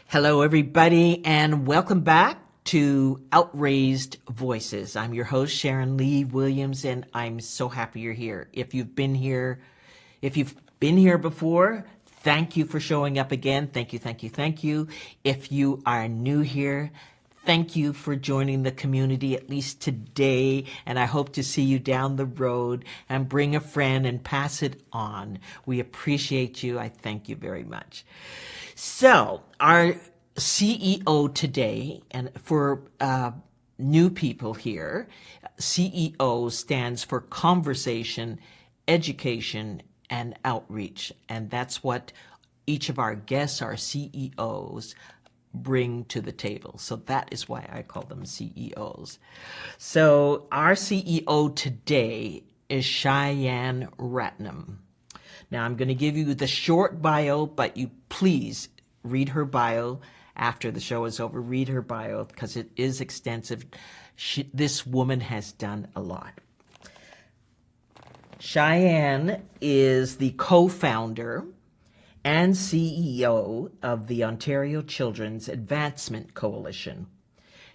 Hello, everybody, and welcome back to Outraised Voices. I'm your host, Sharon Lee Williams, and I'm so happy you're here. If you've been here before, thank you for showing up again. Thank you, thank you, thank you. If you are new here, thank you for joining the community at least today, and I hope to see you down the road and bring a friend and pass it on. We appreciate you. I thank you very much. So, our CEO today, and for new people here, CEO stands for Conversation, Education, and Outreach. And that's what each of our guests, our CEOs, bring to the table. So that is why I call them CEOs. So our CEO today is Cheyanne Ratnam. Now, I'm going to give you the short bio, but you please read her bio after the show is over. Read her bio because it is extensive. This woman has done a lot. Cheyanne is the co-founder and CEO of the Ontario Children's Advancement Coalition.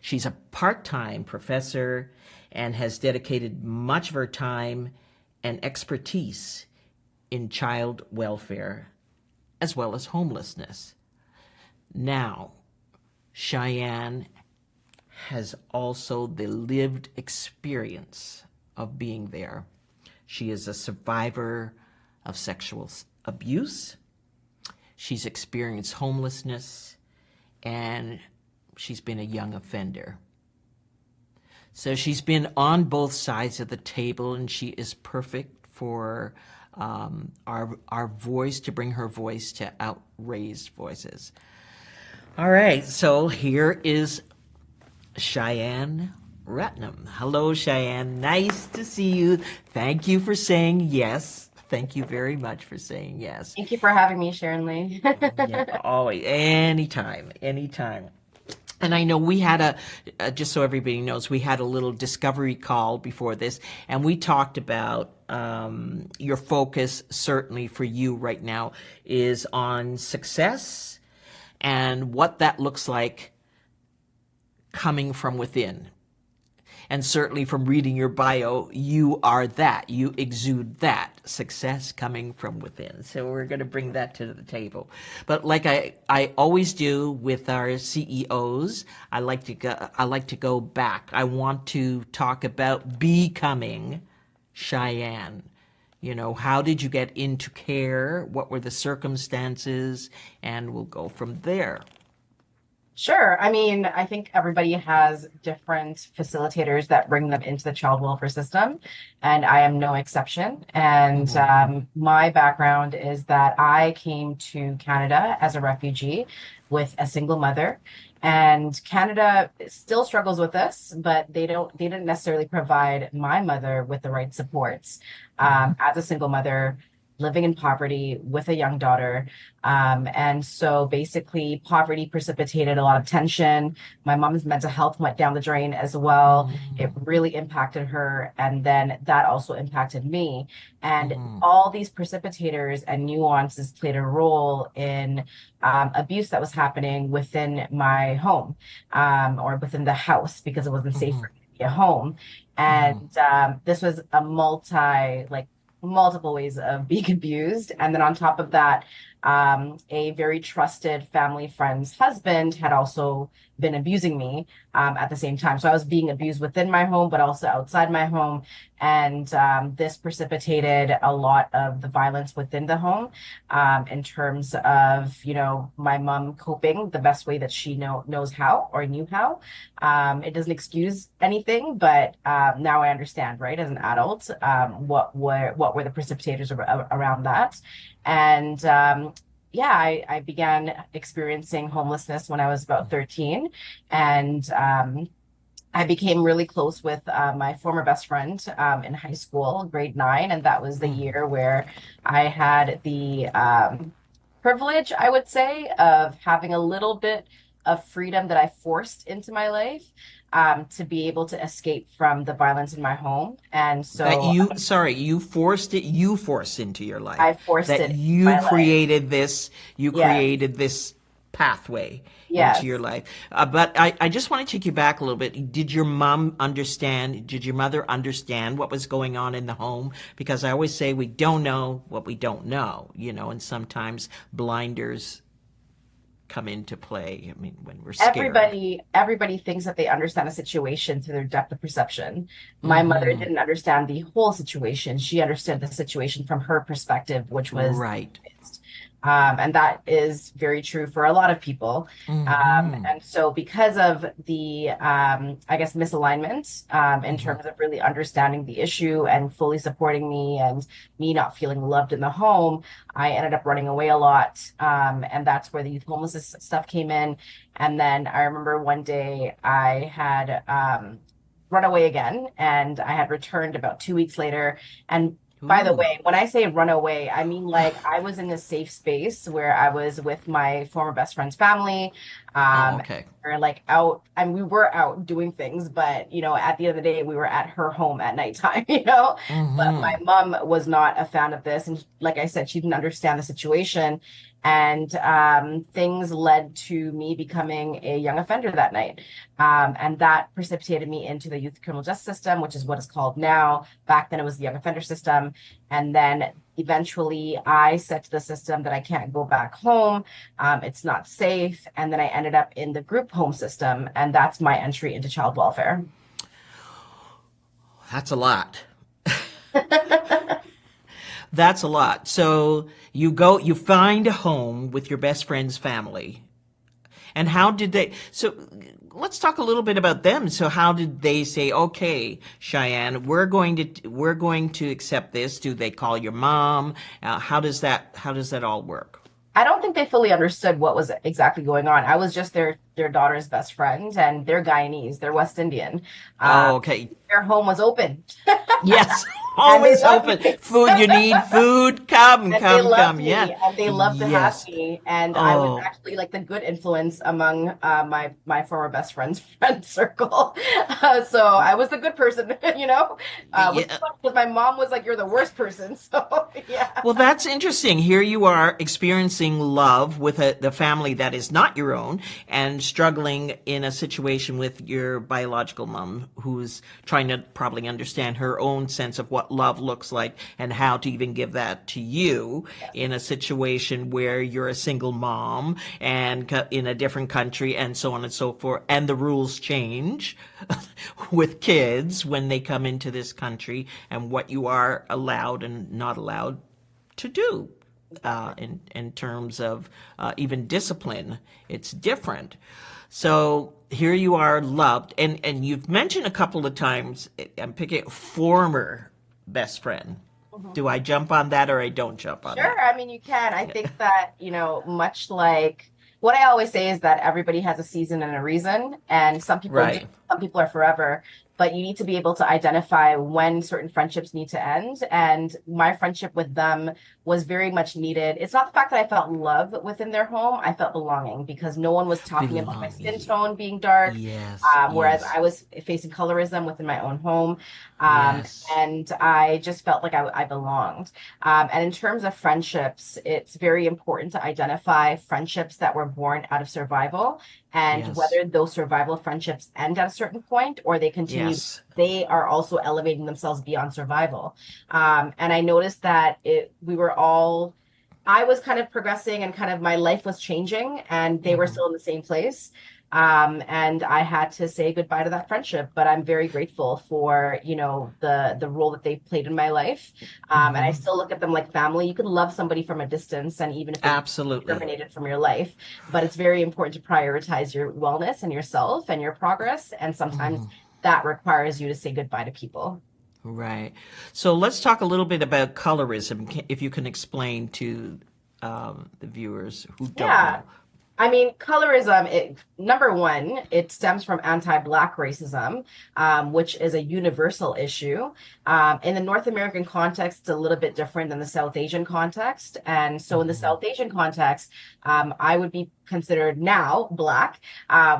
She's a part-time professor and has dedicated much of her time and expertise in child welfare as well as homelessness. Now, Cheyanne has also the lived experience of being there. She is a survivor of sexual abuse. She's experienced homelessness, and she's been a young offender. So she's been on both sides of the table, and she is perfect for our voice, to bring her voice to Outraised Voices. All right, so here is Cheyanne Ratnam. Hello, Cheyanne. Nice to see you. Thank you for saying yes. Thank you very much for saying yes. Thank you for having me, Sharon Lee. Yeah, always, anytime, anytime. And I know we had just so everybody knows, we had a little discovery call before this, and we talked about your focus, certainly for you right now, is on success and what that looks like coming from within. And certainly from reading your bio, you are that. You exude that success coming from within. So we're going to bring that to the table. But like I always do with our CEOs, I like to go back. I want to talk about becoming Cheyanne. You know, how did you get into care? What were the circumstances? And we'll go from there. Sure. I mean, I think everybody has different facilitators that bring them into the child welfare system, and I am no exception. And Mm-hmm. my background is that I came to Canada as a refugee with a single mother. And Canada still struggles with this, but they didn't necessarily provide my mother with the right supports. As a single mother, living in poverty with a young daughter. And so basically, poverty precipitated a lot of tension. My mom's mental health went down the drain as well. It Mm-hmm. really impacted her. And then that also impacted me. And Mm-hmm. all these precipitators and nuances played a role in abuse that was happening within my home, or within the house, because it wasn't safe Mm-hmm. for me to be at home. Mm-hmm. And this was a multiple ways of being abused. And then on top of that, a very trusted family friend's husband had also been abusing me at the same time. So I was being abused within my home, but also outside my home. And this precipitated a lot of the violence within the home, in terms of, my mom coping the best way that she knows how or knew how. It doesn't excuse anything, but now I understand, right, as an adult, what were the precipitators around that. And yeah, I began experiencing homelessness when I was about 13. And I became really close with my former best friend in high school, grade 9. And that was the Mm-hmm. year where I had the privilege, I would say, of having a little bit of freedom that I forced into my life, to be able to escape from the violence in my home. And That so you, sorry, you forced into your life. I forced That it into my life. you Yes. created this pathway into your Yes. life. But I just want to take you back a little bit. Did your mom understand? Did your mother understand what was going on in the home? Because I always say we don't know what we don't know, and sometimes blinders come into play. I mean, when we're scared. Everybody thinks that they understand a situation through their depth of perception. My mother Hmm. didn't understand the whole situation. She understood the situation from her perspective, which was Right. and that is very true for a lot of people. Hmm. And so, because of the, I guess, misalignment in Hmm. terms of really understanding the issue and fully supporting me and me not feeling loved in the home, I ended up running away a lot. And that's where the youth homelessness stuff came in. And then I remember one day I had run away again and I had returned about 2 weeks later. And by the Ooh. way, when I say run away, I mean like I was in a safe space where I was with my former best friend's family. Oh, Um, okay. we're like out, and we were out doing things, but at the end of the day, we were at her home at nighttime, But my Hmm. mom was not a fan of this, and like I said, she didn't understand the situation, and things led to me becoming a young offender that night. And that precipitated me into the youth criminal justice system, which is what it's called now. Back then, it was the young offender system. And then eventually, I said to the system that I can't go back home. It's not safe. And then I ended up in the group home system. And that's my entry into child welfare. That's a lot. That's a lot. So you find a home with your best friend's family. And how did they, so let's talk a little bit about them. So how did they say, okay, Cheyanne, we're going to accept this? Do they call your mom? How does that all work? I don't think they fully understood what was exactly going on. I was just their daughter's best friend, and they're Guyanese, they're West Indian. Uh, Oh, okay. their home was open, Yes. and they Always loved open. me. Food, you need food. Come, And they come, loved come. Yeah. me, and they loved to have Yes. me, and I was Oh, actually like the good influence among my former best friend's friend circle. So I was the good person, which is yeah. funny because my mom was like, "You're the worst person." So yeah. Well, that's interesting. Here you are experiencing love with the family that is not your own and struggling in a situation with your biological mom who's trying to probably understand her own sense of what love looks like and how to even give that to you in a situation where you're a single mom and in a different country and so on and so forth. And the rules change with kids when they come into this country and what you are allowed and not allowed to do Exactly. in terms of even discipline. It's different. So here you are, loved, and you've mentioned a couple of times. I'm picking former best friend. Mhm. Do I jump on that or I don't jump on Sure. that? I mean, you can. I think that, much like what I always say is that everybody has a season and a reason, and Right. some people are forever, but you need to be able to identify when certain friendships need to end. And my friendship with them was very much needed. It's not the fact that I felt love within their home, I felt belonging because no one was talking about my Belong. skin tone being dark. Yes. Whereas Yes. I was facing colorism within my own home. Yes. And I just felt like I belonged. And in terms of friendships, it's very important to identify friendships that were born out of survival and Yes. whether those survival friendships end at a certain point or they continue, Yes. they are also elevating themselves beyond survival. And I noticed that I was kind of progressing and kind of my life was changing and they were Hmm. still in the same place. And I had to say goodbye to that friendship, but I'm very grateful for, the role that they played in my life. And I Hmm. still look at them like family. You can love somebody from a distance, and even if they Absolutely. terminated from your life, but it's very important to prioritize your wellness and yourself and your progress. And sometimes that requires you to say goodbye to people. Right. So let's talk a little bit about colorism, if you can explain to the viewers who don't Yeah. know. I mean, colorism, number one, it stems from anti-Black racism, which is a universal issue. In the North American context, it's a little bit different than the South Asian context. And so in the South Asian context, I would be considered now Black.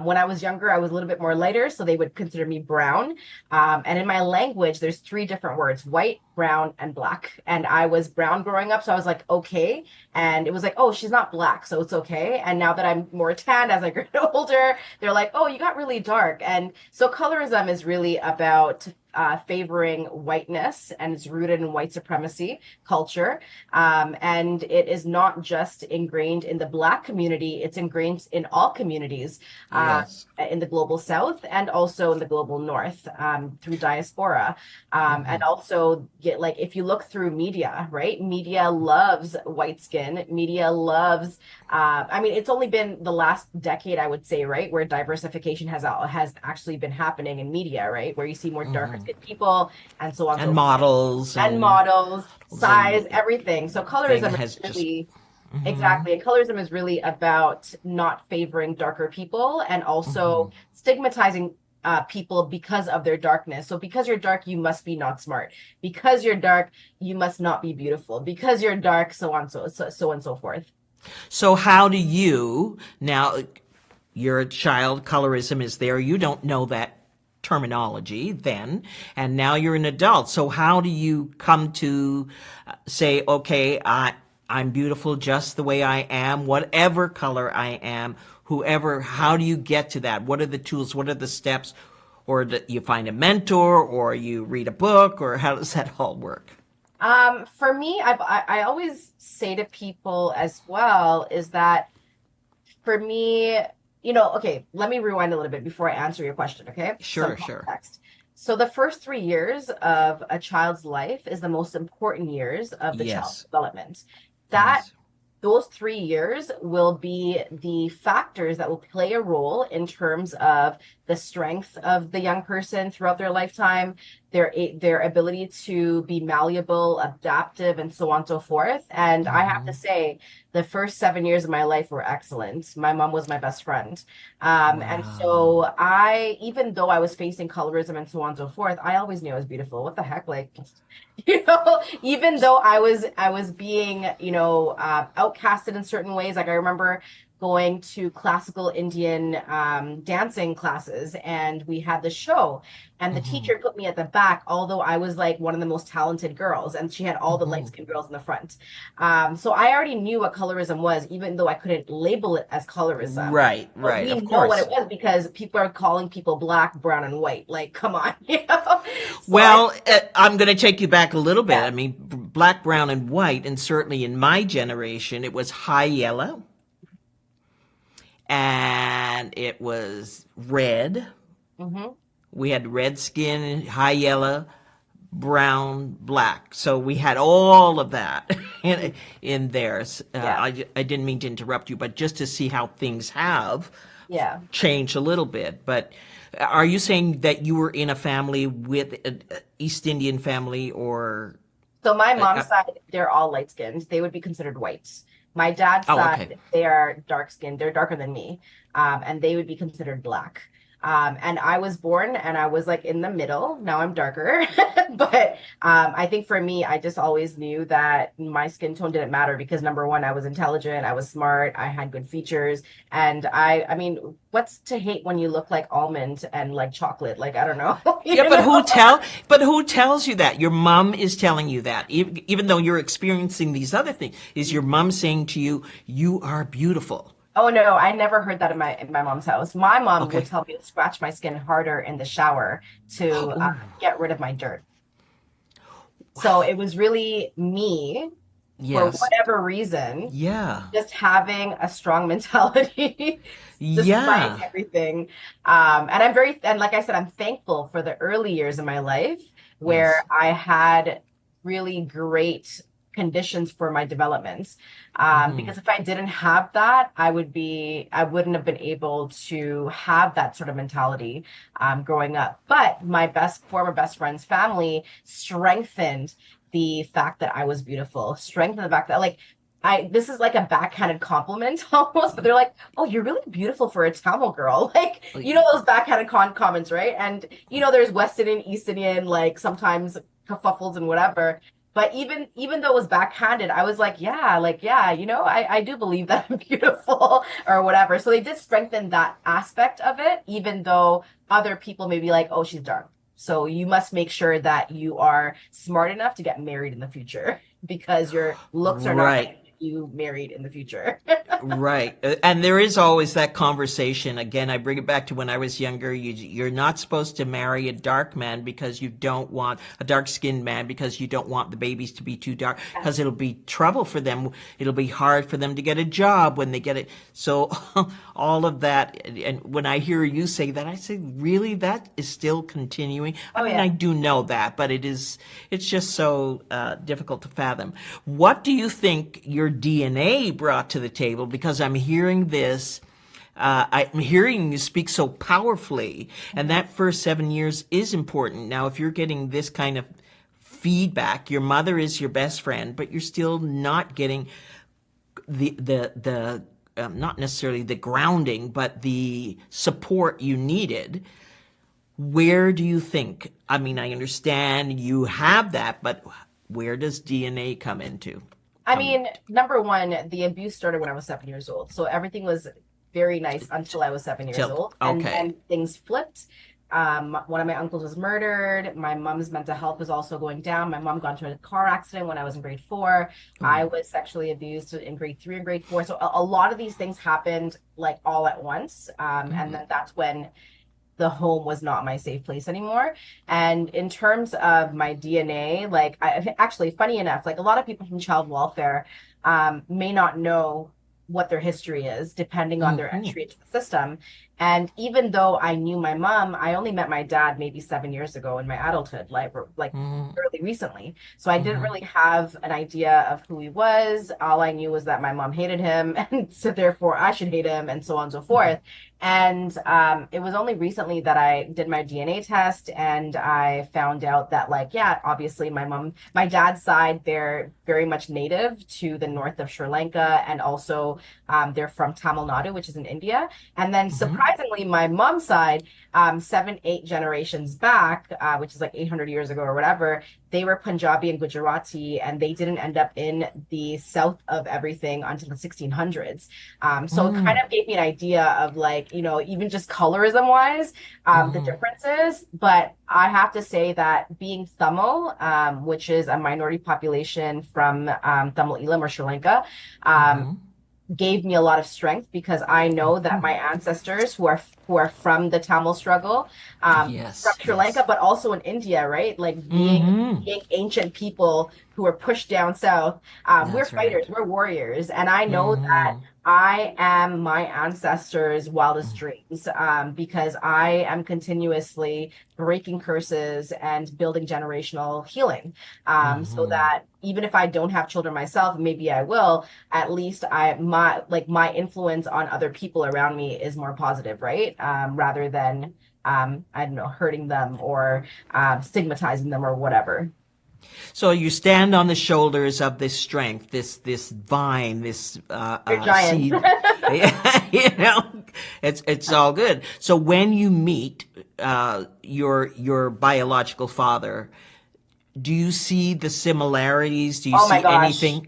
When I was younger, I was a little bit more lighter, so they would consider me brown. And in my language, there's three different words: white, brown, and black. And I was brown growing up, so I was like, okay. And it was like, oh, she's not black, so it's okay. And now that I'm more tanned as I get older, they're like, oh, you got really dark. And so colorism is really about favoring whiteness, and it's rooted in white supremacy culture. And it is not just ingrained in the Black community, it's ingrained in all communities Yes. in the global South and also in the global North through diaspora. And also get like if you look through media, right? Media loves white skin. Media loves. I mean, it's only been the last decade, I would say, right, where diversification has actually been happening in media, right, where you see more darker skinned people and so on and And so forth. models And models, size, and everything. So thing colorism is has just really exactly. And colorism is really about not favoring darker people and also stigmatizing people because of their darkness. So because you're dark, you must be not smart. Because you're dark, you must not be beautiful. Because you're dark, so on, so and so forth. So how do you now, you're a child, colorism is there, you don't know that terminology then, and now you're an adult. So how do you come to say, okay, I'm beautiful just the way I am, whatever color I am, whoever, how do you get to that? What are the tools? What are the steps? Or do you find a mentor, or you read a book, or how does that all work? For me, I always say to people as well is that for me, okay, let me rewind a little bit before I answer your question, okay? Some Sure, sure. context. So the first 3 years of a child's life is the most important years of the child's Yes, development. That yes. those 3 years will be the factors that will play a role in terms of the strength of the young person throughout their lifetime, their ability to be malleable, adaptive, and so on and so forth. And I have to say, the first 7 years of my life were excellent. My mom was my best friend. And Wow. so even though I was facing colorism and so on and so forth, I always knew I was beautiful. What the heck? Like, even though I was being, outcasted in certain ways. Like I remember going to classical Indian dancing classes, and we had the show, and the teacher put me at the back, although I was like one of the most talented girls, and she had all the light-skinned girls in the front. So I already knew what colorism was, even though I couldn't label it as colorism. Right, But right, we of know what it course. was because people are calling people black, brown, and white. Like, come on, you know? So I, Well, I'm going to take you back a little bit. I yeah. mean, black, brown, and white, and certainly in my generation, it was high yellow and it was red. Hmm. We had red skin, high yellow, brown, black. So we had all of that in there. Yeah. I didn't mean to interrupt you, but just to see how things have Yeah. changed a little bit. But are you saying that you were in a family with an East Indian family or? So my Uh, mom's side, they're all light skinned. They would be considered whites. My dad's oh, okay. side, they are dark skinned. They're darker than me. And they would be considered black. And I was born and I was like in the middle. Now I'm darker. But I think for me, I just always knew that my skin tone didn't matter because number one, I was intelligent, I was smart, I had good features. And I mean, what's to hate when you look like almond and like chocolate? Like, I don't know, Yeah, you know? but who tells you that? Your mom is telling you that. Even though you're experiencing these other things, is your mom saying to you, "You are beautiful." Oh no, I never heard that in my mom's house. My mom would Okay. tell me to scratch my skin harder in the shower to Oh, get rid of my dirt. So wow. it was really me, for Yes. whatever reason, Yeah. just having a strong mentality despite Yeah. everything. And and like I said, I'm thankful for the early years of my life where Yes. I had really great conditions for my development. Because if I didn't have that, I wouldn't have been able to have that sort of mentality growing up. But my former best friend's family strengthened the fact that I was beautiful, strengthened the fact that like this is like a backhanded compliment almost, but they're like, "Oh, you're really beautiful for a Tamil girl." Like, those backhanded comments, right? And there's West Indian, East Indian, like sometimes kerfuffles and whatever. But even though it was backhanded, I was like, yeah, I do believe that I'm beautiful or whatever. So they did strengthen that aspect of it, even though other people may be like, "Oh, she's dark." So you must make sure that you are smart enough to get married in the future because your looks are not going to Right. get you married in the future. Right. And there is always that conversation. Again, I bring it back to when I was younger. You're not supposed to marry a dark man because you don't want a dark skinned man because you don't want the babies to be too dark because Yes. it'll be trouble for them. It'll be hard for them to get a job when they get it. So all of that. And when I hear you say that, I say, really, that is still continuing. I Oh, mean, I yeah. do know that, but it's just so difficult to fathom. What do you think your DNA brought to the table? Because I'm hearing this, I'm hearing you speak so powerfully, and Mhm. that first 7 years is important. Now, if you're getting this kind of feedback, your mother is your best friend, but you're still not getting the not necessarily the grounding, but the support you needed. Where do you think? I mean, I understand you have that, but where does DNA I come mean, into? number one, the abuse started when I was 7 years old. So everything was very nice until I was 7 years Till old. And okay. then things flipped. One of my uncles was murdered. My mom's mental health was also going down. My mom got into a car accident when I was in grade four. I Ooh. was sexually abused in grade three and grade four. So a lot of these things happened like all at once. And then that's when the home was not my safe place anymore. And in terms of my DNA, like actually, funny enough, like a lot of people from child welfare may not know what their history is, depending on their Mm-hmm. entry into the system. And even though I knew my mom, I only met my dad maybe 7 years ago in my adulthood, like Mm-hmm. fairly recently. So I didn't Mm-hmm. really have an idea of who he was. All I knew was that my mom hated him, and so therefore I should hate him, and so on and so forth. And it was only recently that I did my DNA test and I found out that, like, yeah, obviously my dad's side, they're very much native to the north of Sri Lanka. And also they're from Tamil Nadu, which is in India. And then Mm-hmm. surprisingly, my mom's side, seven, eight generations back, which is like 800 years ago or whatever, they were Punjabi and Gujarati, and they didn't end up in the south of everything until the 1600s. So it kind Mm-hmm. of gave me an idea of, like, even just colorism wise, the Mm-hmm. differences. But I have to say that being Tamil, which is a minority population from Tamil Elam or Sri Lanka, um, Mm-hmm. gave me a lot of strength because I know that my ancestors who are from the Tamil struggle, from Yes. Sri Lanka, Yes. but also in India, right? Like Mm-hmm. being ancient people who were pushed down south. We're That's fighters, right. we're warriors, and I know that Mm-hmm. I am my ancestors' wildest dreams, because I am continuously breaking curses and building generational healing, so Mm-hmm. that even if I don't have children myself, maybe I will, at least my influence on other people around me is more positive, right? Rather than I don't know, hurting them or stigmatizing them or whatever. So you stand on the shoulders of this strength, this vine, this They're giants. seed. You know, it's all good. So when you meet your biological father, do you see the similarities? Do you Oh my see gosh. anything?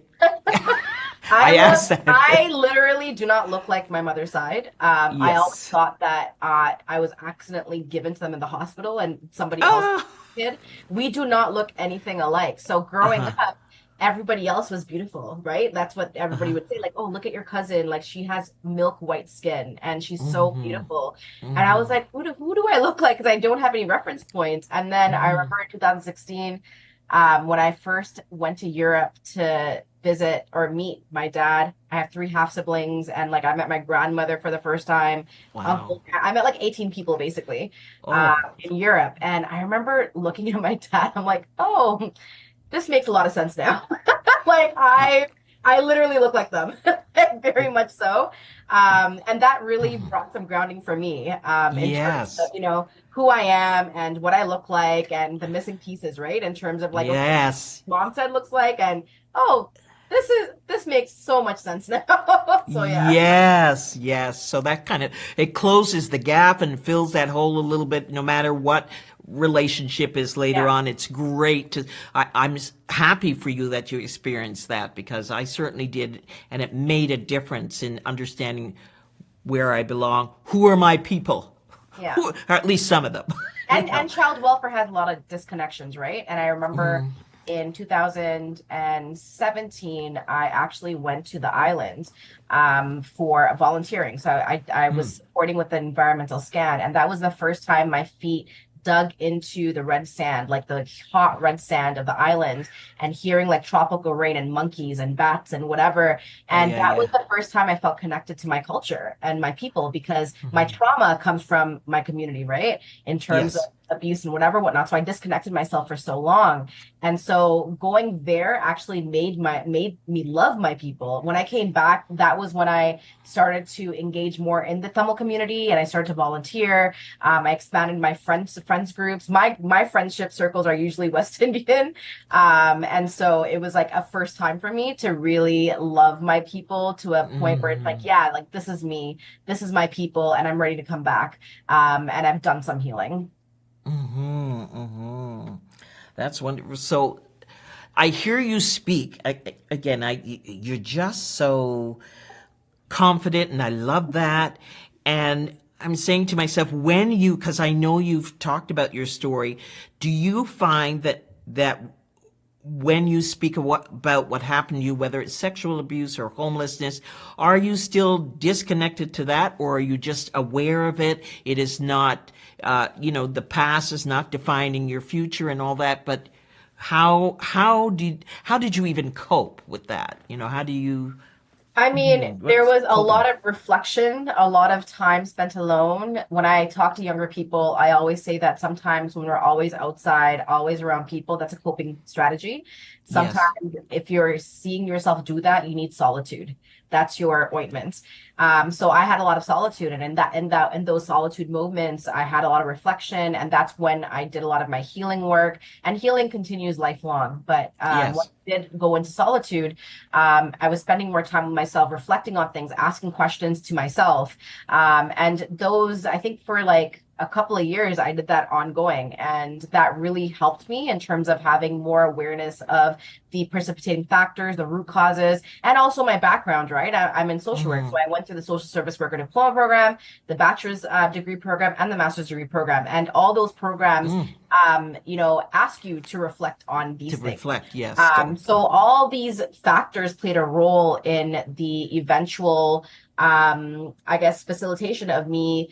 I asked I that. literally do not look like my mother's side. I always Yes. thought that I was accidentally given to them in the hospital and somebody else Ah. did. We do not look anything alike. So growing Uh-huh. up, everybody else was beautiful, right? That's what everybody Uh-huh. would say, like, oh, look at your cousin. Like, she has milk white skin and she's so Mm-hmm. beautiful. And I was Mm-hmm. like, who do I look like? Because I don't have any reference points. And then I Mm-hmm. remember in 2016, when I first went to Europe to visit or meet my dad. I have three half siblings, and like I met my grandmother for the first time. Wow. Uncle, I met like 18 people basically Oh. in Europe, and I remember looking at my dad. I'm like, oh, this makes a lot of sense now. Like I literally look like them, very much so. And that really brought some grounding for me, in terms of, Yes. who I am and what I look like and the missing pieces, right? In terms of like, okay, Yes. mom said looks like, and oh, this makes so much sense now. So yeah. Yes, yes. So that kind of it closes the gap and fills that hole a little bit. No matter what relationship is later Yeah. on, it's great to. I'm happy for you that you experienced that because I certainly did, and it made a difference in understanding where I belong. Who are my people? Yeah. or at least some of them, you And know. child welfare had a lot of disconnections, right? And I remember Mm, in 2017, I actually went to the island for volunteering. So I was mm. supporting with the environmental scan, and that was the first time my feet dug into the red sand, like the hot red sand of the island, and hearing like tropical rain and monkeys and bats and whatever. Oh And yeah, that was yeah. the first time I felt connected to my culture and my people because my Hmm. trauma comes from my community, right? In terms of Yes. abuse and whatever, whatnot. So I disconnected myself for so long. And so going there actually made me love my people. When I came back, that was when I started to engage more in the Tamil community and I started to volunteer. I expanded my friends groups. My friendship circles are usually West Indian. And so it was like a first time for me to really love my people to a point where it's like, Hmm. yeah, like this is me, this is my people, and I'm ready to come back. And I've done some healing. Hmm. Hmm. That's wonderful. So I hear you speak. Again, you're just so confident, and I love that. And I'm saying to myself, because I know you've talked about your story, do you find that when you speak about what happened to you, whether it's sexual abuse or homelessness, are you still disconnected to that, or are you just aware of it? It is not, the past is not defining your future and all that. But how did you even cope with that? How do you I mean, there what's was a coping? lot of reflection, a lot of time spent alone. When I talk to younger people, I always say that sometimes when we're always outside, always around people, that's a coping strategy. Yes. Sometimes if you're seeing yourself do that, you need solitude. That's your ointment. So I had a lot of solitude, and in those solitude moments, I had a lot of reflection, and that's when I did a lot of my healing work. And healing continues lifelong. But when Yes. I did go into solitude, I was spending more time with myself, reflecting on things, asking questions to myself. And those, I think for like a couple of years, I did that ongoing. And that really helped me in terms of having more awareness of the precipitating factors, the root causes, and also my background, right? I'm in social work. So Hmm. I went through the social service worker diploma program, the bachelor's degree program, and the master's degree program. And all those programs, Mm. ask you to reflect on To these things. reflect, yes. So all these factors played a role in the eventual, I guess, facilitation of me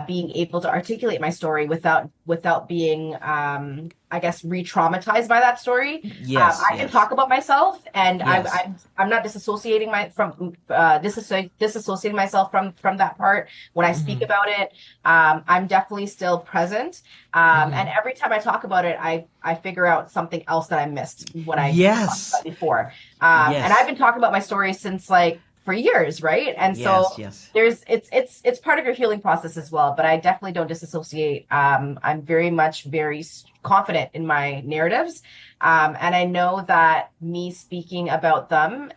being able to articulate my story without being, I guess, re-traumatized by that story. Yes, I can yes, talk about myself, and yes. I'm not disassociating disassociating myself from that part when I speak Hmm. about it. I'm definitely still present, and Hmm. every time I talk about it, I figure out something else that I missed when I talked about Yes, it before. And I've yes, been talking about my story since like for years, right? And yes, so yes. it's part of your healing process as well. But I definitely don't disassociate. I'm very much very confident in my narratives, and I know that me speaking about them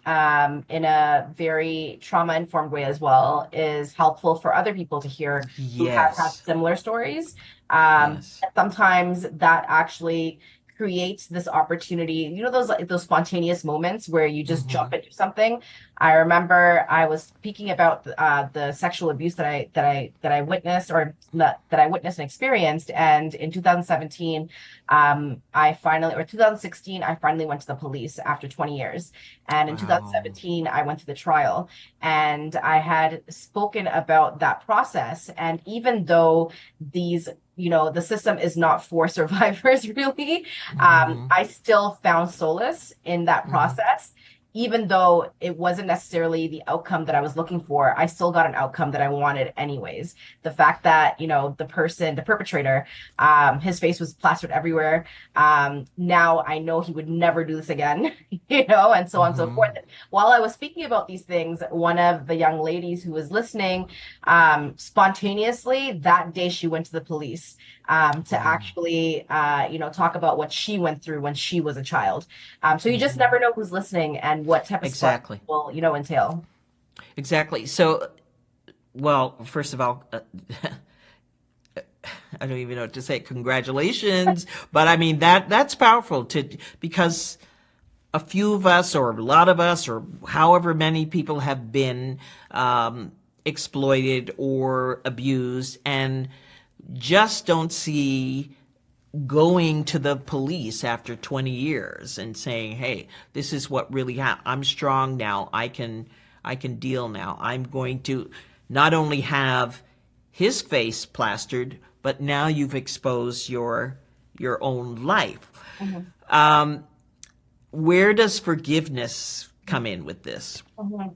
in a very trauma informed way as well is helpful for other people to hear who have had Yes, similar stories. yes. Sometimes that actually creates this opportunity. You know those spontaneous moments where you just Hmm. jump into something. I remember I was speaking about the sexual abuse that I witnessed that I witnessed and experienced, and in 2017, I finally or 2016 I finally went to the police after 20 years, and in Wow. 2017 I went to the trial, and I had spoken about that process, and even though these the system is not for survivors really. Hmm. I still found solace in that Hmm. process. Even though it wasn't necessarily the outcome that I was looking for, I still got an outcome that I wanted anyways. The fact that, the perpetrator, his face was plastered everywhere. Now I know he would never do this again, and so on and so forth. Hmm. While I was speaking about these things, one of the young ladies who was listening, spontaneously that day she went to the police to Wow. actually talk about what she went through when she was a child. So you just Hmm. never know who's listening and what type of spark Exactly. will entail. Exactly. So, well, first of all, I don't even know what to say. Congratulations, but I mean that's powerful because a few of us, or a lot of us, or however many people have been exploited or abused, and just don't see going to the police after 20 years and saying, "Hey, this is what really happened. I'm strong now. I can deal now. I'm going to not only have his face plastered, but now you've exposed your own life." Mhm. Where does forgiveness come in with this? Mhm.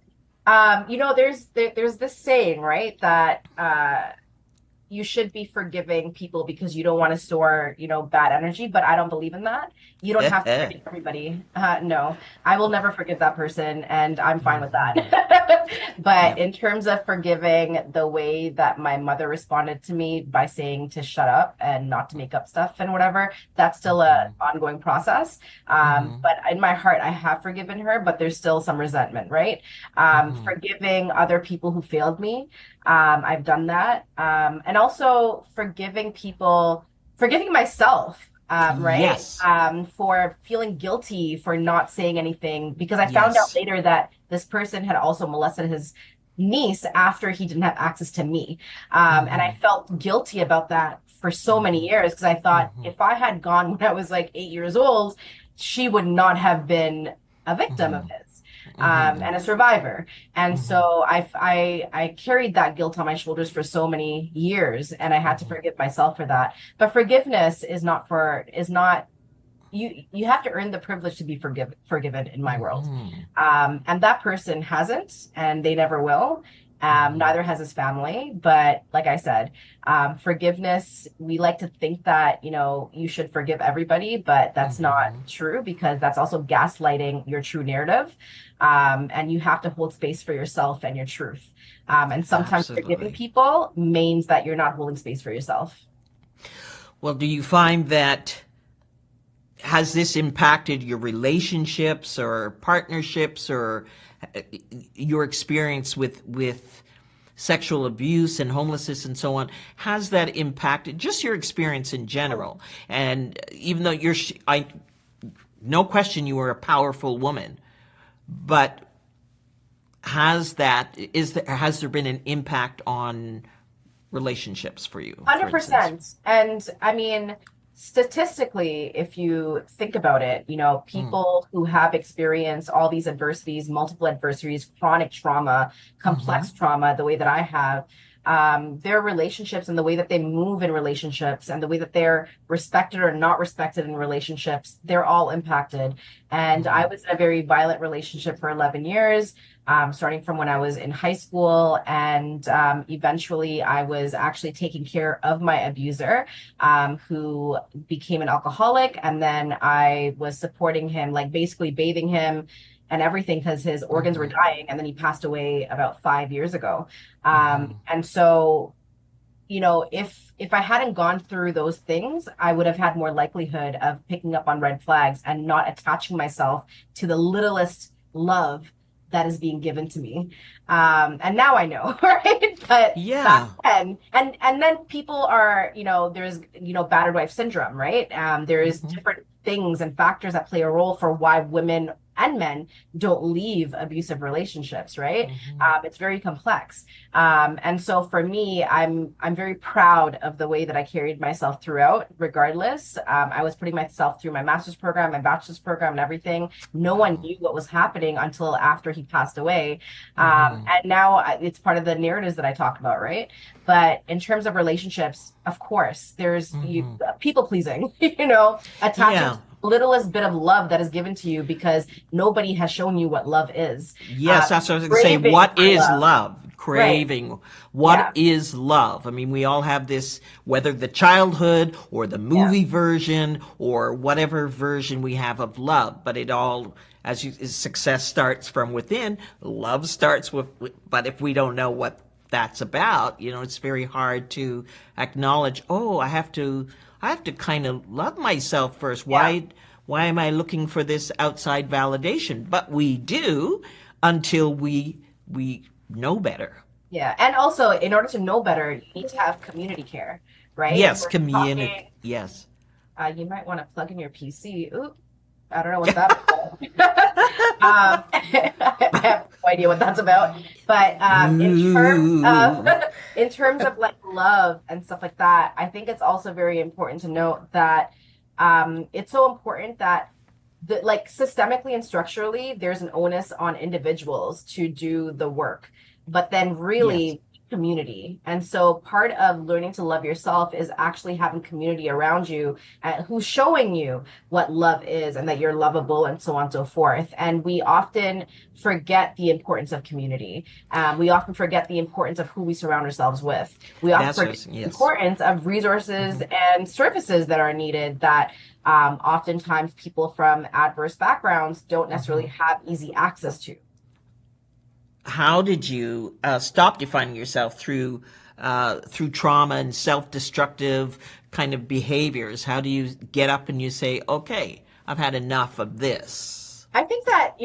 There's this saying, right, that you should be forgiving people because you don't want to store, bad energy, but I don't believe in that. You don't have to forgive everybody. No, I will never forgive that person, and I'm fine with that. But Yeah. in terms of forgiving the way that my mother responded to me by saying to shut up and not to make up stuff and whatever, that's still a ongoing process. But in my heart, I have forgiven her, but there's still some resentment, right? Forgiving other people who failed me. I've done that. And also forgiving myself, right? Yes. For feeling guilty for not saying anything because I found out Yes. later that this person had also molested his niece after he didn't have access to me. And I felt guilty about that for so many years because I thought if I had gone when I was like 8 years old, she would not have been a victim of his. And a survivor. And so I carried that guilt on my shoulders for so many years, and I had to forgive myself for that. But forgiveness is not you have to earn the privilege to be forgiven in my world. And that person hasn't, and they never will. Neither has his family. But like I said, forgiveness, we like to think that, you should forgive everybody, but that's not true because that's also gaslighting your true narrative. And you have to hold space for yourself and your truth. And sometimes forgiving Absolutely. people means that you're not holding space for yourself. Well, do you find that has this impacted your relationships or partnerships or your experience with sexual abuse and homelessness and so on? Has that impacted just your experience in general? And even though no question you were a powerful woman, but has there been an impact on relationships for you, for instance? 100%. And I mean, statistically, if you think about it, people who have experienced all these adversities, multiple adversities, chronic trauma, complex trauma, the way that I have, their relationships and the way that they move in relationships and the way that they're respected or not respected in relationships, they're all impacted. And I was in a very violent relationship for 11 years, starting from when I was in high school. And eventually I was actually taking care of my abuser, who became an alcoholic. And then I was supporting him, like basically bathing him and everything because his organs were dying. And then he passed away about 5 years ago. And so, if I hadn't gone through those things, I would have had more likelihood of picking up on red flags and not attaching myself to the littlest love that is being given to me. And now I know, right? But back Yeah. then, and then people are, there's, battered wife syndrome, right? There's different things and factors that play a role for why women and men don't leave abusive relationships, right? It's very complex. And so for me, I'm very proud of the way that I carried myself throughout, regardless. I was putting myself through my master's program, my bachelor's program, and everything. No one knew what was happening until after he passed away. And now it's part of the narratives that I talk about, right? But in terms of relationships, of course, there's people pleasing, attaching Yeah. to the littlest bit of love that is given to you because nobody has shown you what love is. Yes, that's what I was going to say. Craving What for is love. love? Right. Craving. What Yeah. is love? I mean, we all have this, whether the childhood or the Yeah. movie version or whatever version we have of love, but it all, success starts from within. Love starts but if we don't know what that's about, it's very hard to acknowledge, oh, I have to kind of love myself first. Yeah. Why am I looking for this outside validation? But we do until we know better. Yeah. And also, in order to know better, you need to have community care, right? If Yes, we're community. talking, Yes. you might want to plug in your PC. Ooh, I don't know what's that. I have no idea what that's about. But Ooh. in terms of like love and stuff like that, I think it's also very important to note that it's so important that like systemically and structurally, there's an onus on individuals to do the work, but then Yes, really community. And so part of learning to love yourself is actually having community around you who's showing you what love is and that you're lovable and so on and so forth. And we often forget the importance of community. We often forget the importance of who we surround ourselves with. We often that's forget just, the yes. importance of resources Mhm. and services that are needed that oftentimes people from adverse backgrounds don't necessarily Mhm. have easy access to. How did you stop defining yourself through trauma and self-destructive kind of behaviors? How do you get up and you say, "Okay, I've had enough of this"? I think that,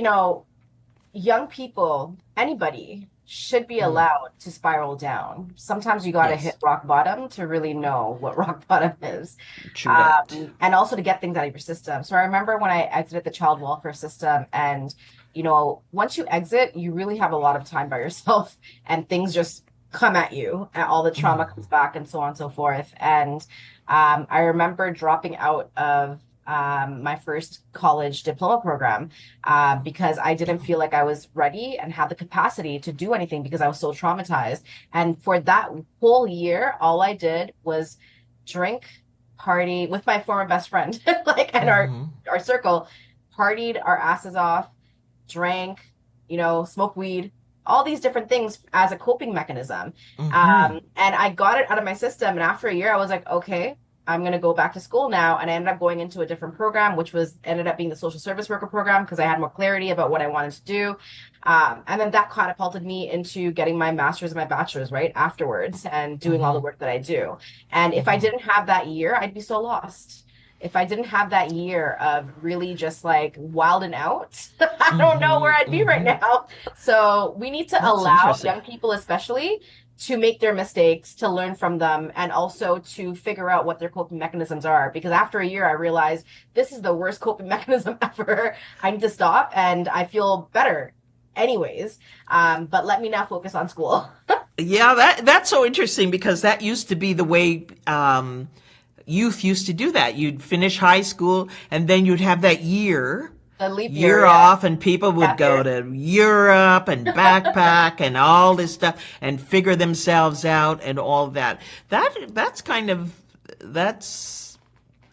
young people, anybody should be Mm, allowed to spiral down. Sometimes you got to hit yes, rock bottom to really know what rock bottom is. true that. And also to get things out of your system. So I remember when I exited the child welfare system and, once you exit, you really have a lot of time by yourself and things just come at you and all the trauma Mm, comes back and so on and so forth. And I remember dropping out of my first college diploma program because I didn't feel like I was ready and had the capacity to do anything because I was so traumatized. And for that whole year, all I did was drink, party with my former best friend, like, and mhm, our circle, partied our asses off, drank, smoked weed, all these different things as a coping mechanism. mhm, And I got it out of my system. And after a year, I was like, okay, I'm going to go back to school now. And I ended up going into a different program, which was ended up being the social service worker program because I had more clarity about what I wanted to do. And then that catapulted me into getting my master's and my bachelor's right afterwards and doing all the mhm, work that I do. And if I mhm. didn't have that year, I'd be so lost. If I didn't have that year of really just like wilding out, I don't know where Mhm, I'd be right mhm. now. So we need to That's allow interesting. young people, especially, to make their mistakes, to learn from them, and also to figure out what their coping mechanisms are. Because after a year, I realized this is the worst coping mechanism ever. I need to stop, and I feel better anyways. But let me now focus on school. Yeah, that's so interesting because that used to be the way youth used to do that. You'd finish high school and then you'd have that The leap year, year yeah, off, and people would gap go year. to Europe and backpack and all this stuff and figure themselves out and all that. That's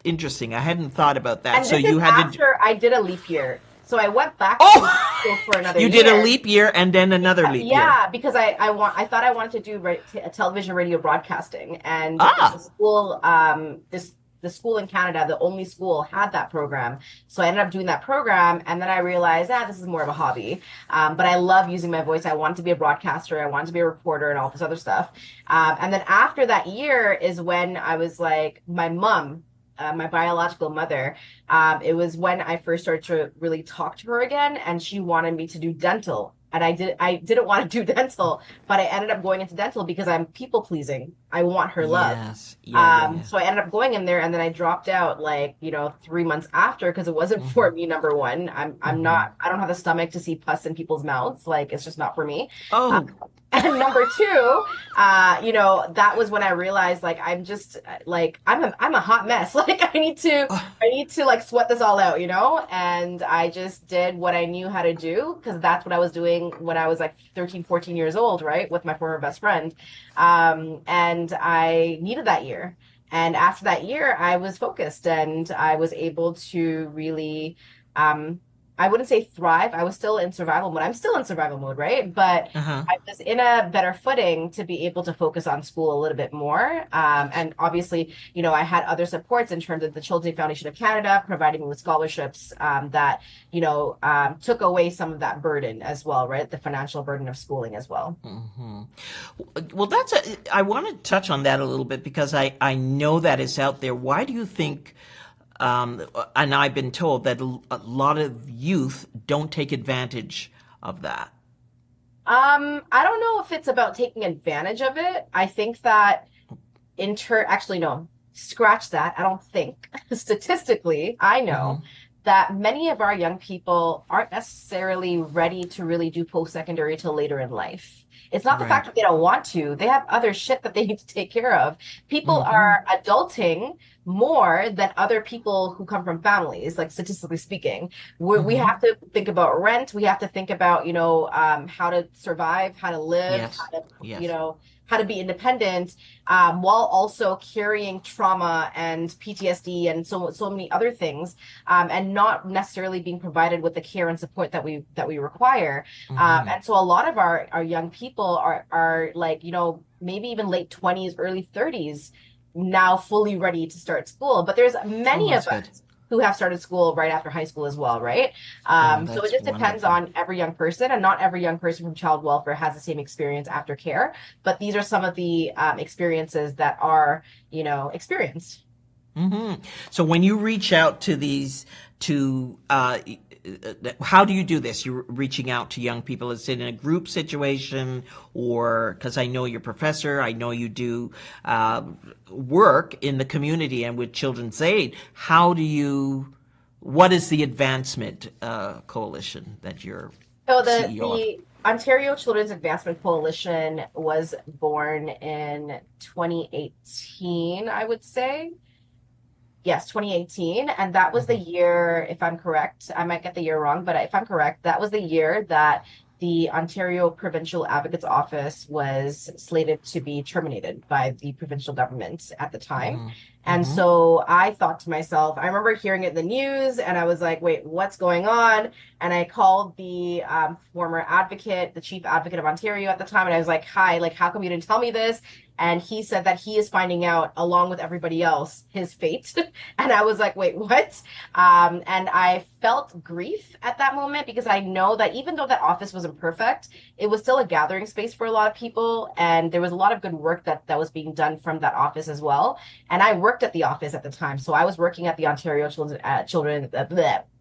interesting. I hadn't thought about that. And So this is you had to. after I did a leap year. So I went back to school for Oh, another you did a year. leap year and then another leap year. Yeah, because I thought I wanted to do television radio broadcasting, and the Ah. school the school in Canada, the only school had that program. So I ended up doing that program, and then I realized, this is more of a hobby. But I love using my voice. I wanted to be a broadcaster. I wanted to be a reporter and all this other stuff. And then after that year is when I was like, my mom. My biological mother, it was when I first started to really talk to her again, and she wanted me to do dental. And I didn't want to do dental, but I ended up going into dental because I'm people pleasing. I want her love. Yes. Yeah, yeah, yeah. So I ended up going in there and then I dropped out like, 3 months after because it wasn't for Mhm. me, number one. I'm Mhm. not, I don't have the stomach to see pus in people's mouths. Like it's just not for me. Uh, Oh. and number two, that was when I realized like I'm just like I'm a hot mess. Like I need to like sweat this all out, And I just did what I knew how to do because that's what I was doing when I was like 13, 14 years old, right? With my former best friend. And I needed that year. And after that year, I was focused and I was able to really, um, I wouldn't say thrive. I was still in survival mode. I'm still in survival mode, right? But Uh-huh. I was in a better footing to be able to focus on school a little bit more. And obviously, I had other supports in terms of the Children's Foundation of Canada providing me with scholarships that, took away some of that burden as well, right? The financial burden of schooling as well. Hmm. Well, I want to touch on that a little bit because I know that is out there. Why do you think, and I've been told that a lot of youth don't take advantage of that? I don't know if it's about taking advantage of it. I think that actually no, scratch that. I don't think statistically, I know Hmm. that many of our young people aren't necessarily ready to really do post-secondary till later in life. It's not the fact Right. that they don't want to. They have other shit that they need to take care of. People Mm-hmm. are adulting more than other people who come from families, like statistically speaking. We Mm-hmm. have to think about rent. We have to think about, how to survive, how to live, Yes. you Yes. know, how to be independent, while also carrying trauma and PTSD and so many other things, and not necessarily being provided with the care and support that we require. Mm-hmm. And so a lot of our young people are like, maybe even late 20s, early 30s, now fully ready to start school. But there's Oh, many of that's good. us who have started school right after high school as well, right? Oh, So it that's just depends wonderful. on every young person, and not every young person from child welfare has the same experience after care. But these are some of the experiences that are, experienced. Mm-hmm. So when you reach out to these, to how do you do this? You're reaching out to young people. Is it in a group situation, or because I know you're a professor, I know you do uh, work in the community and with Children's Aid. How do you? What is the advancement coalition that you're So the CEO of? the Ontario Children's Advancement Coalition was born in 2018, I would say. Yes, 2018. And that was the Mm-hmm. year, if I'm correct, I might get the year wrong, but if I'm correct, that was the year that the Ontario Provincial Advocate's Office was slated to be terminated by the provincial government at the time. Mm-hmm. And Mm-hmm. so I thought to myself, I remember hearing it in the news and I was like, wait, what's going on? And I called the former advocate, the chief advocate of Ontario at the time, and I was like, hi, like, how come you didn't tell me this? And he said that he is finding out, along with everybody else, his fate. And I was like, wait, what? And I felt grief at that moment because I know that even though that office wasn't perfect, it was still a gathering space for a lot of people. And there was a lot of good work that was being done from that office as well. And I worked at the office at the time. So I was working at the Ontario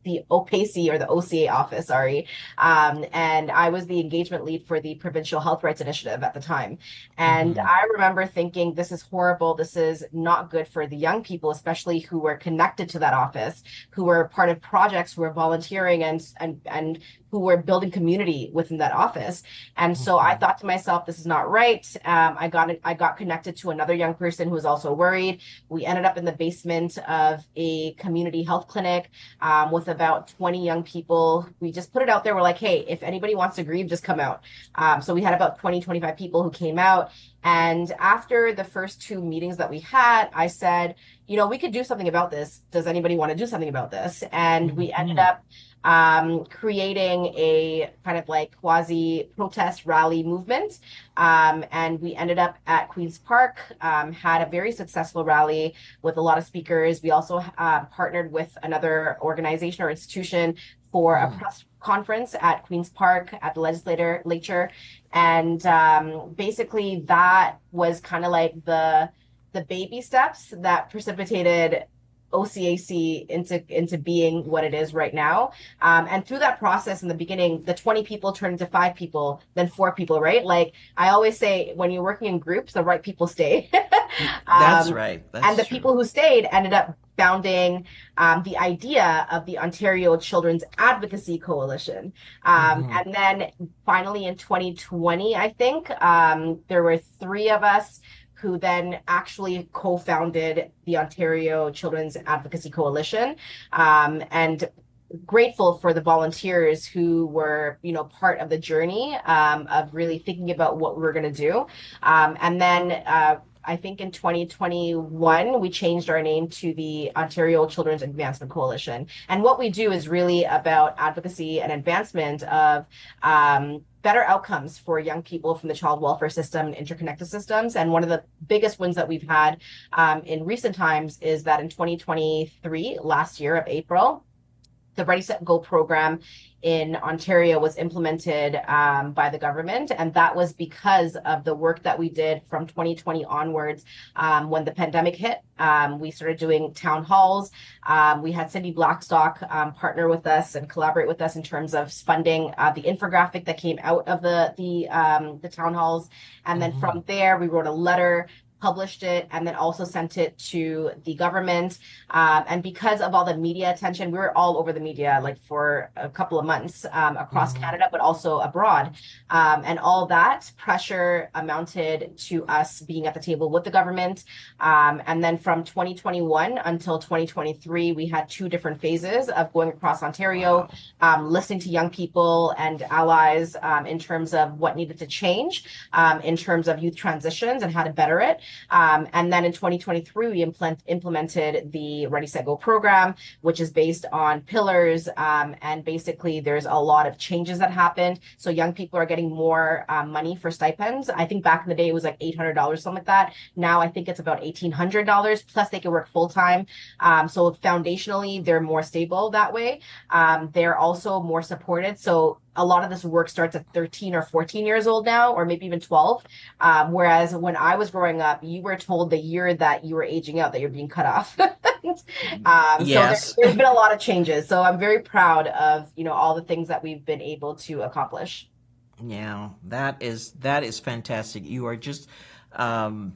the OPACE or the OCA office, sorry. And I was the engagement lead for the Provincial Health Rights Initiative at the time. And Mm-hmm. I remember thinking, this is horrible. This is not good for the young people, especially who were connected to that office, who were part of projects, who were volunteering and who were building community within that office. And so I Mm-hmm. thought to myself, this is not right. I got connected to another young person who was also worried. We ended up in the basement of a community health clinic, with about 20 young people. We just put it out there. We're like, hey, if anybody wants to grieve, just come out. So we had about 20, 25 people who came out. And after the first two meetings that we had, I said, we could do something about this. Does anybody want to do something about this? And we ended Mm-hmm. up creating a kind of like quasi protest rally movement. And we ended up at Queen's Park, had a very successful rally with a lot of speakers. We also partnered with another organization or institution for a Mm-hmm. press conference at Queen's Park at the legislature. And basically, that was kind of like the baby steps that precipitated OCAC into being what it is right now. And through that process in the beginning, the 20 people turned into 5 people, then 4 people, right? Like I always say, when you're working in groups, the right people stay. That's um, right. and That's the true. people who stayed ended up founding the idea of the Ontario Children's Advocacy Coalition. Mm-hmm. And then finally in 2020, I think, there were 3 of us who then actually co-founded the Ontario Children's Advocacy Coalition. And grateful for the volunteers who were, part of the journey, of really thinking about what we were going to do. And then I think in 2021, we changed our name to the Ontario Children's Advancement Coalition. And what we do is really about advocacy and advancement of better outcomes for young people from the child welfare system and interconnected systems. And one of the biggest wins that we've had in recent times is that in 2023, last year of April, the Ready, Set, Go program in Ontario was implemented by the government. And that was because of the work that we did from 2020 onwards. When the pandemic hit, we started doing town halls. We had Cindy Blackstock partner with us and collaborate with us in terms of funding the infographic that came out of the town halls. And then Mm-hmm. from there, we wrote a letter published it, and then also sent it to the government. And because of all the media attention, we were all over the media like for a couple of months across Mhm. Canada, but also abroad. And all that pressure amounted to us being at the table with the government. And then from 2021 until 2023, we had two different phases of going across Ontario, Wow. listening to young people and allies in terms of what needed to change in terms of youth transitions and how to better it. And then in 2023, we implemented the Ready, Set, Go program, which is based on pillars. And basically, there's a lot of changes that happened. So young people are getting more money for stipends. I think back in the day, it was like $800, something like that. Now I think it's about $1,800. Plus, they can work full time. So foundationally, they're more stable that way. They're also more supported. So a lot of this work starts at 13 or 14 years old now, or maybe even 12. Whereas when I was growing up, you were told the year that you were aging out that you're being cut off. So Yes. there's been a lot of changes. So I'm very proud of, all the things that we've been able to accomplish. Yeah, that is fantastic. You are just um,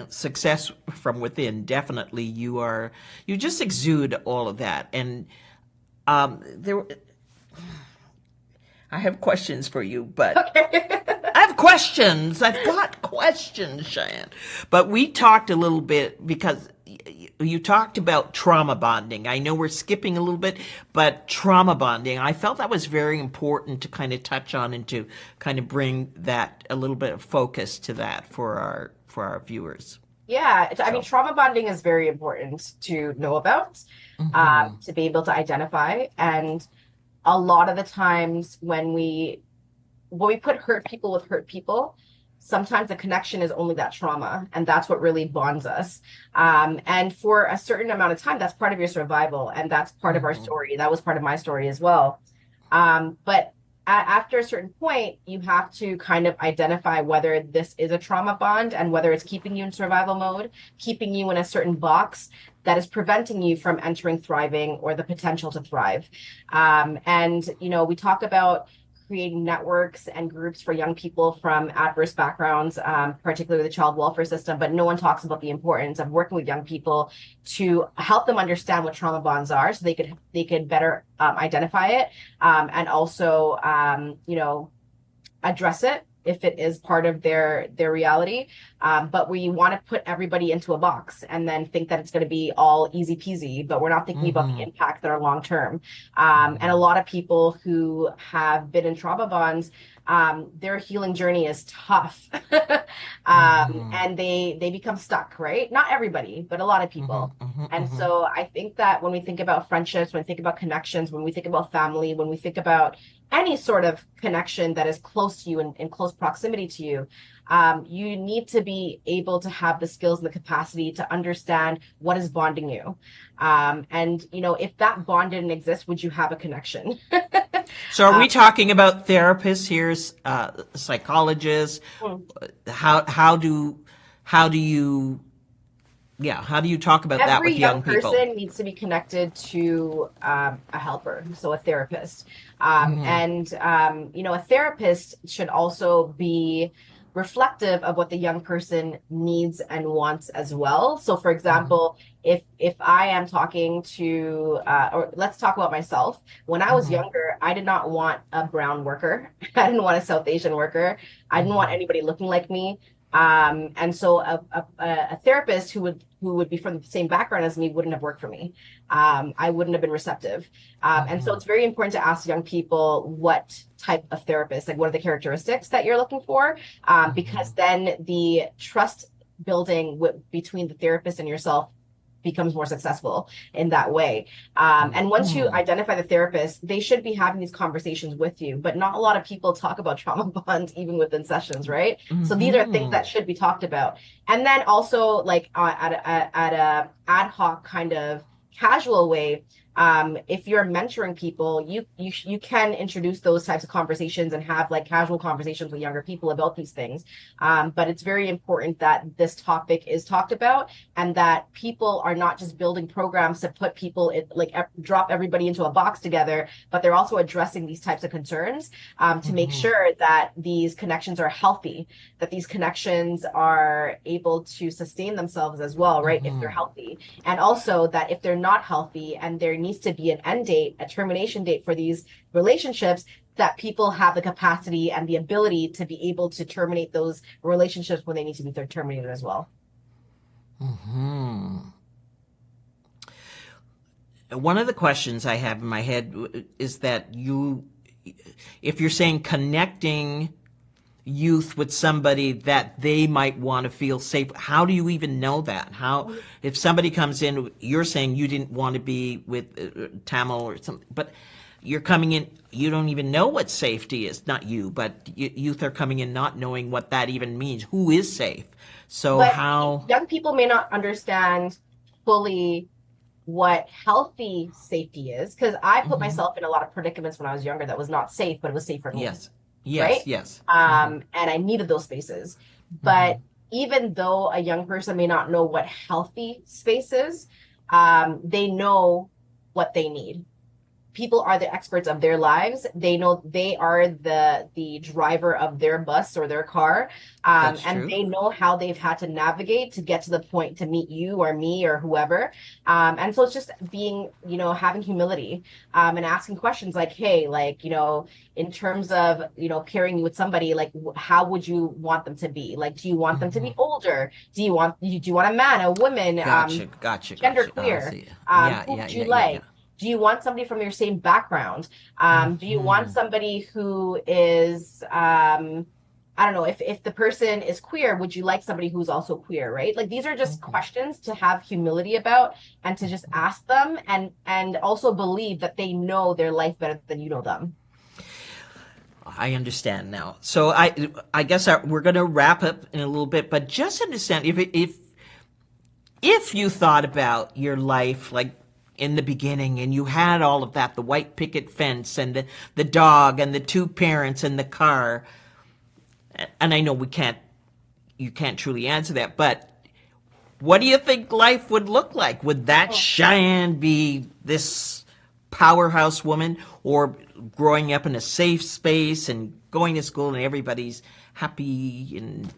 success from within. Definitely, you just exude all of that. And there, I have questions for you, but Okay. I have questions. I've got questions, Cheyanne. But we talked a little bit because you talked about trauma bonding. I know we're skipping a little bit, but trauma bonding, I felt that was very important to kind of touch on and to kind of bring that a little bit of focus to that for our viewers. Yeah, I mean, So, trauma bonding is very important to know about, hmm to be able to identify. And a lot of the times when we put hurt people with hurt people, sometimes the connection is only that trauma, and that's what really bonds us. And for a certain amount of time, that's part of your survival, and that's part of our hmm story. That was part of my story as well. But after a certain point, you have to kind of identify whether this is a trauma bond and whether it's keeping you in survival mode, keeping you in a certain box that is preventing you from entering thriving or the potential to thrive. And, we talk about creating networks and groups for young people from adverse backgrounds, particularly the child welfare system, but no one talks about the importance of working with young people to help them understand what trauma bonds are so they could better identify it and also address it if it is part of their reality. But we want to put everybody into a box and then think that it's going to be all easy peasy, but we're not thinking about the hmm impact that are long term. And a hmm lot of people who have been in trauma bonds, their healing journey is tough. hmm And they become stuck, right? Not everybody, but a lot of hmm people. hmm And hmm so I think that when we think about friendships, when we think about connections, when we think about family, when we think about any sort of connection that is close to you and in close proximity to you, you need to be able to have the skills and the capacity to understand what is bonding you. And, if that bond didn't exist, would you have a connection? So, are we talking about therapists here, psychologists? Um, How do you how do you talk about that Every with young young people? person needs to be connected to a helper, so a therapist. hmm A therapist should also be reflective of what the young person needs and wants as well. So, for hmm example, if I am talking to, or let's talk about myself. When I was hmm younger, I did not want a brown worker. I didn't want a South Asian worker. I didn't want hmm anybody looking like me. And so a therapist who would be from the same background as me wouldn't have worked for me. I wouldn't have been receptive. And so hmm it's very important to ask young people what type of therapist, like what are the characteristics that you're looking for, because hmm then the trust building between the therapist and yourself becomes more successful in that way. And once you hmm identify the therapist, they should be having these conversations with you. But not a lot of people talk about trauma bonds even within sessions, right? So these are things hmm that should be talked about. And then also, like at a ad hoc kind of casual way, If you're mentoring people, you can introduce those types of conversations and have like casual conversations with younger people about these things. But it's very important that this topic is talked about, and that people are not just building programs to put people in, like drop everybody into a box together, but they're also addressing these types of concerns, to make Mm-hmm. sure that these connections are healthy, that these connections are able to sustain themselves as well, right? If they're Mm-hmm. healthy. And also that if they're not healthy and there needs to be an end date, a termination date for these relationships, that people have the capacity and the ability to be able to terminate those relationships when they need to be terminated as well. Mm-hmm. One of the questions I have in my head is that if you're saying connecting youth with somebody that they might want to feel safe, how do you even know that? If somebody comes in, you're saying you didn't want to be with Tamil or something, but you're coming in, you don't even know what safety is. Not you, but youth are coming in not knowing what that even means. Who is safe? So But how? young people may not understand fully what healthy safety is, because I put Mhm. myself in a lot of predicaments when I was younger that was not safe, but it was safe for me, Yes, yes, right? yes. Hmm. And I needed those spaces. But Hmm. even though a young person may not know what healthy space is, they know what they need. People are the experts of their lives. They know they are the driver of their bus or their car, That's and true. they know how they've had to navigate to get to the point to meet you or me or whoever. And so it's just being, having humility, and asking questions like, hey, like, in terms of, pairing you with somebody, like, how would you want them to be? Like, do you want them to Hmm. be older? Do you want a man, a woman, Gotcha, gotcha, gender gotcha. I queer? see. Yeah, Who yeah, would you yeah, yeah, yeah. like? Do you want somebody from your same background? Do you want Hmm. somebody who is, I don't know, if the person is queer, would you like somebody who's also queer, right? Like these are just questions to have humility about and to just ask them, and also believe that they know their life better than you know them. I understand now. So I guess we're going to wrap up in a little bit, but just understand if you thought about your life like in the beginning and you had all of that, the white picket fence and the dog and the two parents and the car, and I know you can't truly answer that, but what do you think life would look like? Would that Oh, Cheyenne be this powerhouse woman, or growing up in a safe space and going to school and everybody's happy and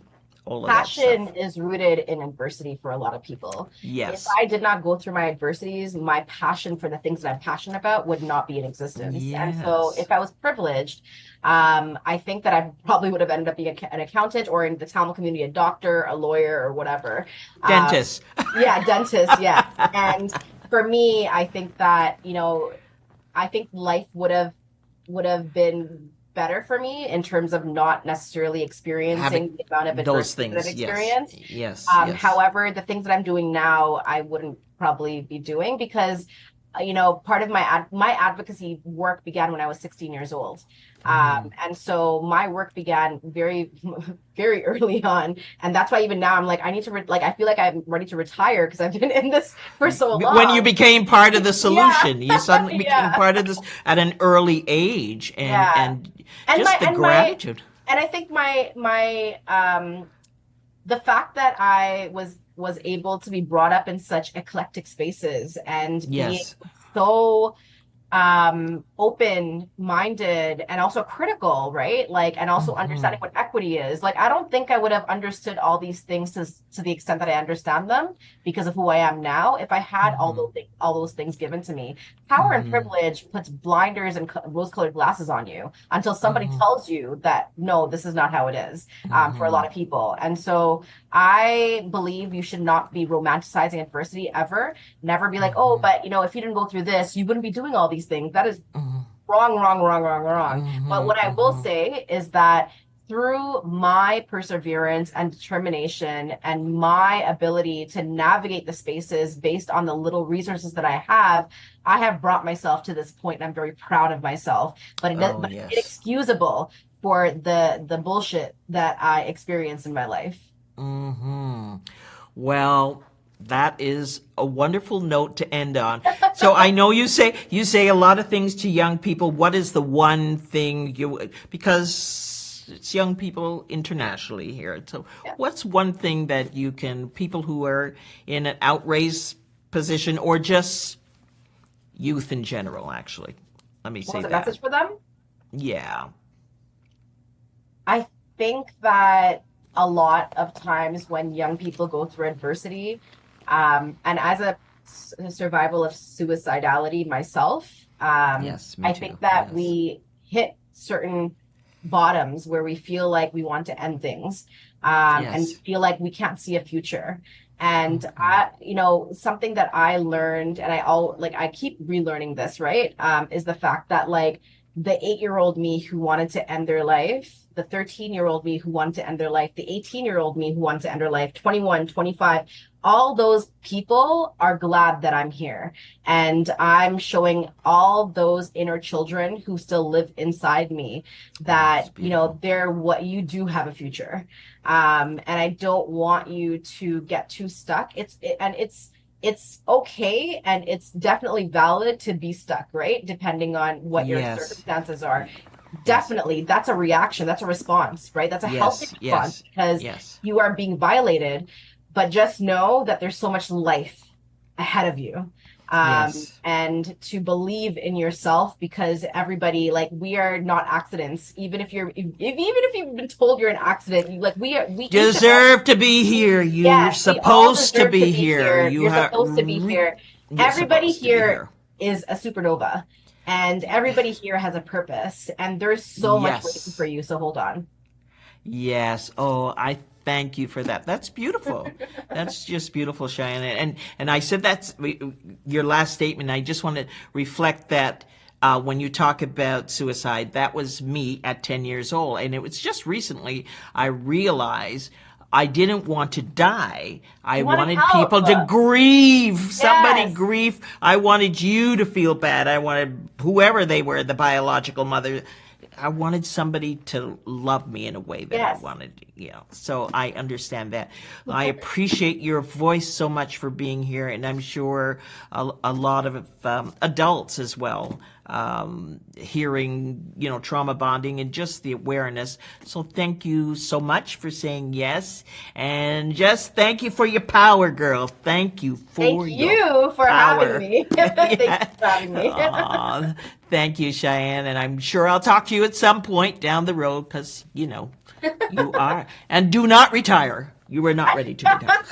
all of that passion stuff? is rooted in adversity for a lot of people. If Yes. I did not go through my adversities, my passion for the things that I'm passionate about would not be in existence. And so Yes. if I was privileged, I think that I probably would have ended up being an accountant, or in the Tamil community, a doctor, a lawyer, or whatever. Um, Dentist. yeah, dentist, yes. And for me, I think that, I think life would have been better for me in terms of not necessarily Having experiencing the amount of those adversity that I've things. Yes. experienced. Yes. Yes. However, the things that I'm doing now, I wouldn't probably be doing because, part of my advocacy work began when I was 16 years old. And so my work began very, very early on. And that's why even now I'm like, I need to, like, I feel like I'm ready to retire because I've been in this for so When you long. became part of the Yeah. solution, you suddenly became Yeah. part of this at an early age, and Yeah. and And just the gratitude. I think the fact that I was able to be brought up in such eclectic spaces and being Yes. so open minded and also critical, right? Like, and also understanding what equity is. Like, I don't think I would have understood all these things to the extent that I understand them because of who I am now if I had all those things given to me. Power and privilege puts blinders and rose-colored glasses on you until somebody tells you that no, this is not how it is, for a lot of people. And so I believe you should not be romanticizing adversity ever. Never be like, oh, but if you didn't go through this, you wouldn't be doing all these things. That is wrong, wrong, wrong, wrong, wrong. But what I will say is that through my perseverance and determination and my ability to navigate the spaces based on the little resources that I have brought myself to this point, and I'm very proud of myself. Oh But it's yes. inexcusable for the bullshit that I experienced in my life. Hmm. Well, That is a wonderful note to end on. So I know you say a lot of things to young people. What is the one thing because it's young people internationally here. So Yeah. what's one thing that people who are in an outraised position or just youth in general, actually. Let me What say was a that. message for them? Yeah. I think that a lot of times when young people go through adversity, and as a survival of suicidality myself, Yes, me I too. think that Yes. we hit certain bottoms where we feel like we want to end things, and Yes. feel like we can't see a future. And Hmm. something that I learned, and I keep relearning this, right? Is the fact that like the 8-year-old me who wanted to end their life, the 13-year-old me who wanted to end their life, the 18-year-old me who wanted to end their life, 21, 25, all those people are glad that I'm here. And I'm showing all those inner children who still live inside me Oh, it's that, beautiful. they're what you do have a future. And I don't want you to get too stuck. It's okay and it's definitely valid to be stuck, right? Depending on what your Yes. circumstances are. Yes. Definitely, that's a reaction, that's a response, right? That's a healthy Yes. response Yes. because Yes. you are being violated, but just know that there's so much life ahead of you. Yes. And to believe in yourself because everybody, like, we are not accidents. Even if you've been told you're an accident, we each and Deserve to be here. You're yes, we all supposed to deserve to be be here. here. You You're have supposed to be here. you're Everybody supposed to be here here. is a supernova, and everybody here has a purpose, and there's so much waiting for Yes. you. So hold on. Yes. Oh, I thank you for that. That's beautiful. That's just beautiful, Cheyenne. And I said that's your last statement. I just want to reflect that when you talk about suicide, that was me at 10 years old. And it was just recently I realized I didn't want to die. I You want to wanted help. people to grieve. Somebody Yes. grieve. I wanted you to feel bad. I wanted whoever they were, the biological mother. I wanted somebody to love me in a way that I Yes. wanted, So I understand that. I appreciate your voice so much for being here, and I'm sure a lot of adults as well, hearing, trauma bonding and just the awareness. So thank you so much for saying yes, and just thank you for your power, girl. Thank you Thank for your you for having power. me. Thank you Yeah. for having me. Aw, thank you, Cheyenne. And I'm sure I'll talk to you at some point down the road because, you are. And do not retire. You are not ready to retire.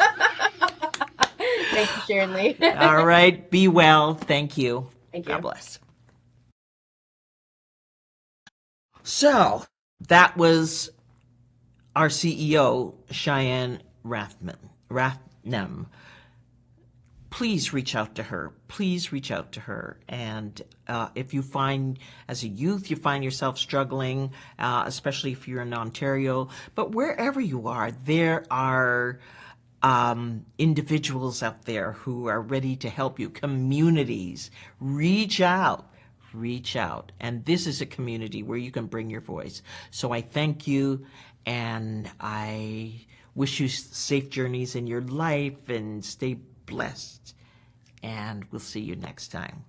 Thank you, Sharon Lee. All right. Be well. Thank you. Thank God you. bless. So that was our CEO, Cheyanne Ratnam. Please reach out to her. Please reach out to her. And if you find, as a youth, you find yourself struggling, especially if you're in Ontario, but wherever you are, there are individuals out there who are ready to help you. Communities, reach out. Reach out. And this is a community where you can bring your voice. So I thank you and I wish you safe journeys in your life and stay blessed. And we'll see you next time.